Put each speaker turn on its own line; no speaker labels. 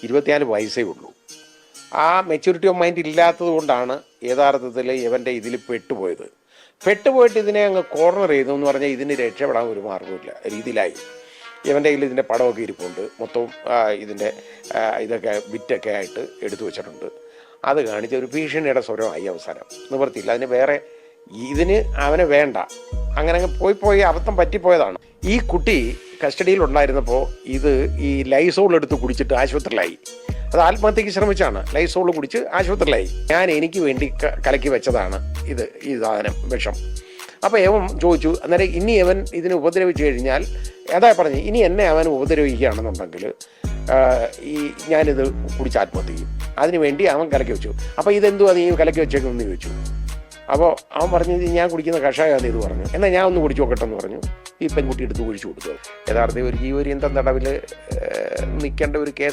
24 വയസ്സേ ഉള്ളൂ. ആ മെച്യൂരിറ്റി ഓഫ് മൈൻഡ് ഇല്ലാത്തത് കൊണ്ടാണ് യഥാർത്ഥത്തിൽ ഇവൻ്റെ ഇതിൽ പെട്ടുപോയിട്ട് ഇതിനെ അങ്ങ് കോർണർ ചെയ്തു എന്ന് പറഞ്ഞാൽ ഇതിന് രക്ഷപ്പെടാൻ ഒരു മാർഗ്ഗമില്ല രീതിയിലായി. ഇവൻ്റെ കയ്യിൽ ഇതിൻ്റെ പടമൊക്കെ ഇരിപ്പുണ്ട്, മൊത്തം ഇതിൻ്റെ ഇതൊക്കെ ബിറ്റൊക്കെ ആയിട്ട് എടുത്തു വെച്ചിട്ടുണ്ട്. അത് കാണിച്ച ഒരു ഭീഷണിയുടെ സ്വരമായി അവസാനം. നിവർത്തിയില്ല, അതിന് വേറെ ഇതിന് അവനെ വേണ്ട, അങ്ങനെ പോയി അബദ്ധം പറ്റിപ്പോയതാണ്. ഈ കുട്ടി കസ്റ്റഡിയിലുണ്ടായിരുന്നപ്പോൾ ഈ ലൈസോൾ എടുത്ത് കുടിച്ചിട്ട് ആശുപത്രിയിലായി. അത് ആത്മഹത്യക്ക് ശ്രമിച്ചാണ്. ലൈസോൾ കുടിച്ച് ആശുപത്രിയിലായി. എനിക്ക് വേണ്ടി കലക്കി വെച്ചതാണ് ഈ സാധനം, വിഷം. അപ്പോൾ ഏവൻ ചോദിച്ചു, അന്നേരം ഇനി അവൻ ഇതിനെ ഉപദ്രവിച്ചു കഴിഞ്ഞാൽ, അതാ പറഞ്ഞു, ഇനി എന്നെ അവൻ ഉപദ്രവിക്കുകയാണെന്നുണ്ടെങ്കിൽ ഞാനിത് കുടിച്ച് ആത്മഹത്യ ചെയ്യും. അതിന് വേണ്ടി അവൻ കലക്കി വെച്ചു. അപ്പോൾ ഇതെന്തുവാ നീ കലക്കി വെച്ചേക്കെന്ന് ചോദിച്ചു. അപ്പോൾ അവൻ പറഞ്ഞു, ഞാൻ കുടിക്കുന്ന കഷായമാണെന്ന് ഇത് പറഞ്ഞു. എന്നാൽ ഞാൻ ഒന്ന് കുടിച്ചു നോക്കട്ടെ എന്ന് പറഞ്ഞു. ഈ പെൺകുട്ടി എടുത്ത് കുഴിച്ചു കൊടുത്തു. യഥാർത്ഥത്തിൽ ഒരു ജീവപര്യന്തം തടവിൽ നിൽക്കേണ്ട ഒരു കേസ്